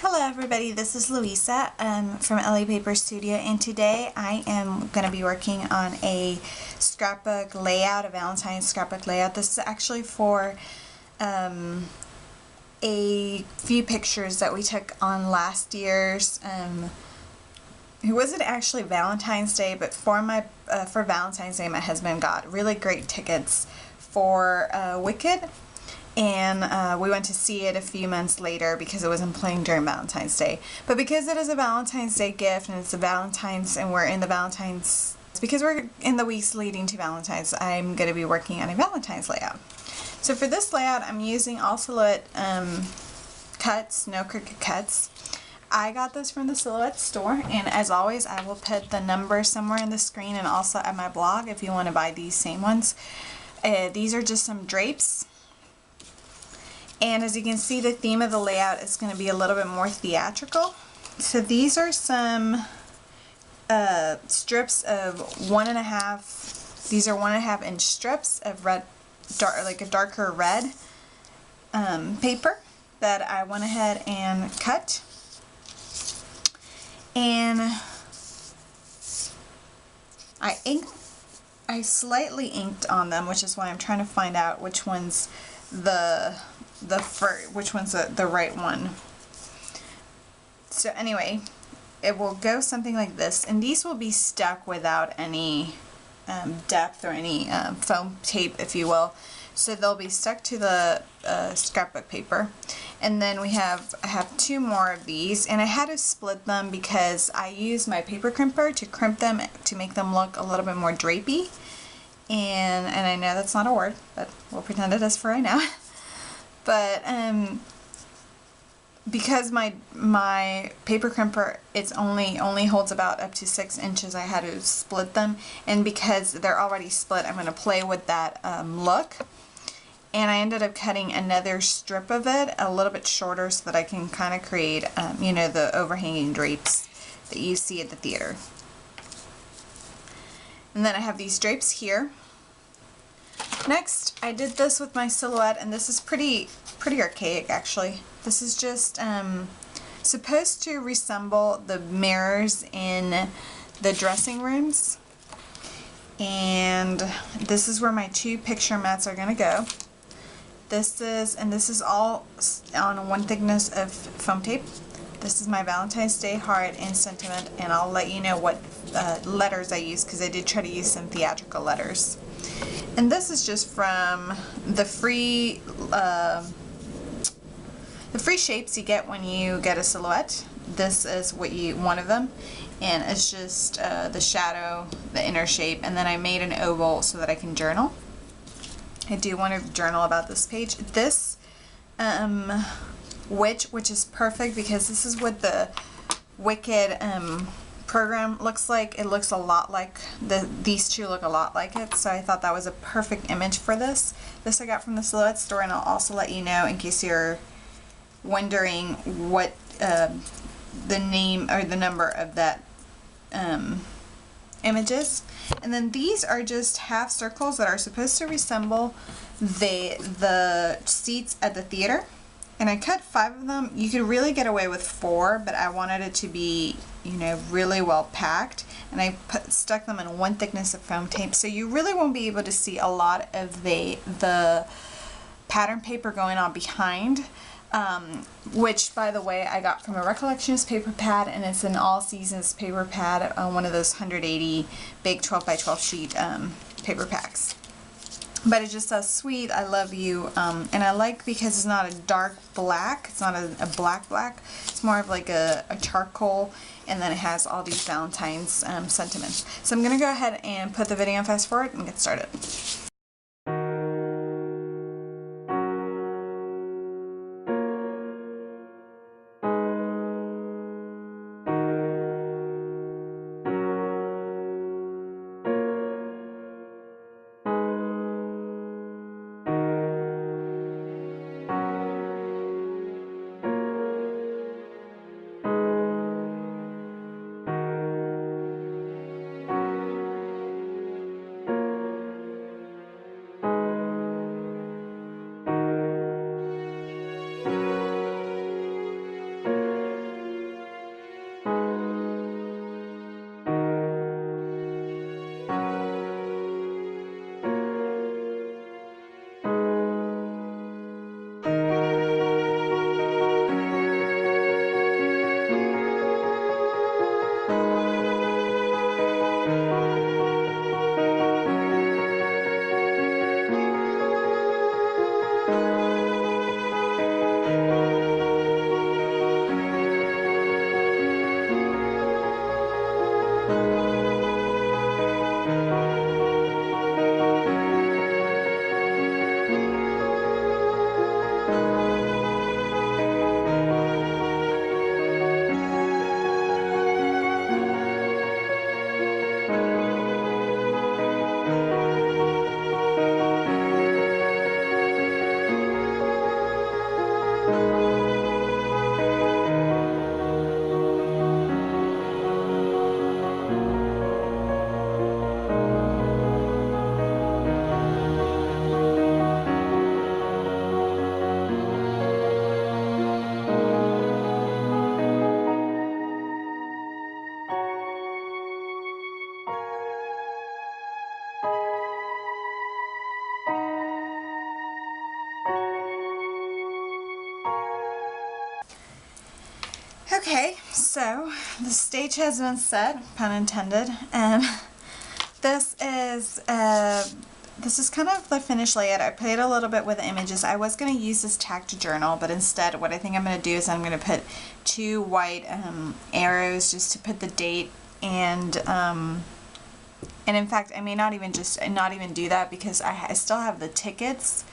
Hello everybody, this is Louisa from LA Paper Studio, and today I am going to be working on a scrapbook layout, a Valentine's scrapbook layout. This is actually for a few pictures that we took on last year's, it wasn't actually Valentine's Day, but for Valentine's Day my husband got really great tickets for Wicked. And we went to see it a few months later because it wasn't playing during Valentine's Day. But because it is a Valentine's Day gift and it's a Valentine's and we're in the Valentine's, because we're in the weeks leading to Valentine's, I'm going to be working on a Valentine's layout. So for this layout, I'm using all silhouette cuts, no crooked cuts. I got this from the Silhouette store, and as always, I will put the number somewhere in the screen and also at my blog if you want to buy these same ones. These are just some drapes. And as you can see, the theme of the layout is going to be a little bit more theatrical. So these are some strips of 1.5. These are 1.5 inch strips of red, like a darker red paper that I went ahead and cut. And I slightly inked on them, which is why I'm trying to find out which one's which one's the right one. So anyway, it will go something like this, and these will be stuck without any depth or any foam tape, if you will. So they'll be stuck to the scrapbook paper. And then I have two more of these, and I had to split them because I used my paper crimper to crimp them to make them look a little bit more drapey. And I know that's not a word, but we'll pretend it is for right now. But because my paper crimper only holds about up to 6 inches, I had to split them, and because they're already split, I'm going to play with that look. And I ended up cutting another strip of it a little bit shorter so that I can kind of create you know, the overhanging drapes that you see at the theater. And then I have these drapes here. Next, I did this with my Silhouette, and this is pretty archaic actually. This is just supposed to resemble the mirrors in the dressing rooms. And this is where my two picture mats are going to go. This is all on one thickness of foam tape. This is my Valentine's Day heart and sentiment, and I'll let you know what letters I use because I did try to use some theatrical letters. And this is just from the free shapes you get when you get a Silhouette. This is one of them, and it's just the shadow, the inner shape, and then I made an oval so that I can journal. I do want to journal about this page. This which is perfect because this is what the Wicked program looks like. It looks a lot like these two look a lot like it, so I thought that was a perfect image for this. This I got from the Silhouette store, and I'll also let you know in case you're wondering what the name or the number of that image is. And then these are just half circles that are supposed to resemble the seats at the theater. And I cut 5 of them. You could really get away with 4, but I wanted it to be, you know, really well packed. And I stuck them in one thickness of foam tape, so you really won't be able to see a lot of the pattern paper going on behind. Which, by the way, I got from a Recollections paper pad, and it's an all seasons paper pad on one of those 180 big 12 by 12 sheet paper packs. But it just says sweet, I love you, and I like because it's not a dark black, it's not a black, it's more of like a charcoal, and then it has all these Valentine's sentiments. So I'm going to go ahead and put the video on fast forward and get started. Okay, so the stage has been set, pun intended. This is kind of the finished layout. I played a little bit with the images. I was going to use this tacked journal, but instead what I think I'm going to do is I'm going to put two white arrows just to put the date, and in fact I may not even do that, because I still have the tickets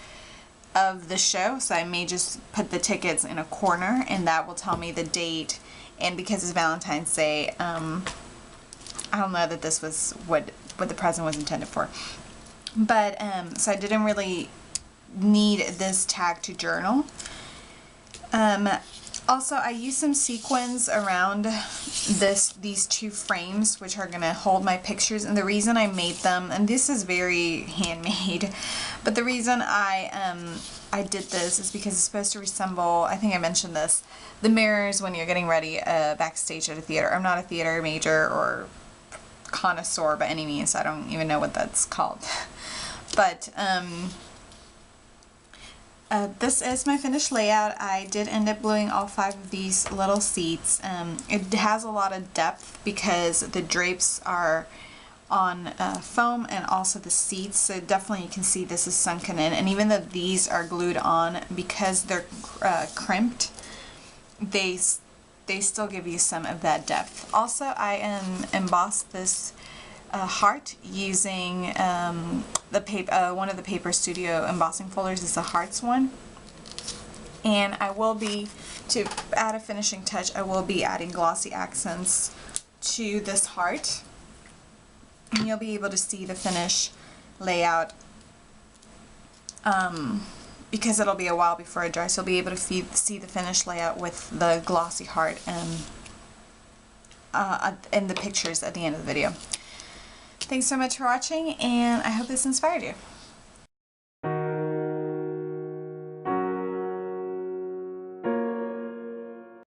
of the show, so I may just put the tickets in a corner, and that will tell me the date. And because it's Valentine's Day, I don't know that this was what the present was intended for, but so I didn't really need this tag to journal. Also, I used some sequins around these two frames, which are gonna hold my pictures. And the reason I made them, and this is very handmade, but the reason I did this is because it's supposed to resemble, I think I mentioned this, the mirrors when you're getting ready backstage at a theater. I'm not a theater major or connoisseur by any means. I don't even know what that's called. But this is my finished layout. I did end up gluing all 5 of these little seats. It has a lot of depth because the drapes are on foam, and also the seats, so definitely you can see this is sunken in. And even though these are glued on, because they're crimped, they still give you some of that depth. Also, I embossed this heart using the paper. One of the Paper Studio embossing folders is the hearts one, and I will be, to add a finishing touch, I will be adding glossy accents to this heart, and you'll be able to see the finish layout because it'll be a while before it dries. So you'll be able to see the finished layout with the glossy heart in the pictures at the end of the video. Thanks so much for watching, and I hope this inspired you.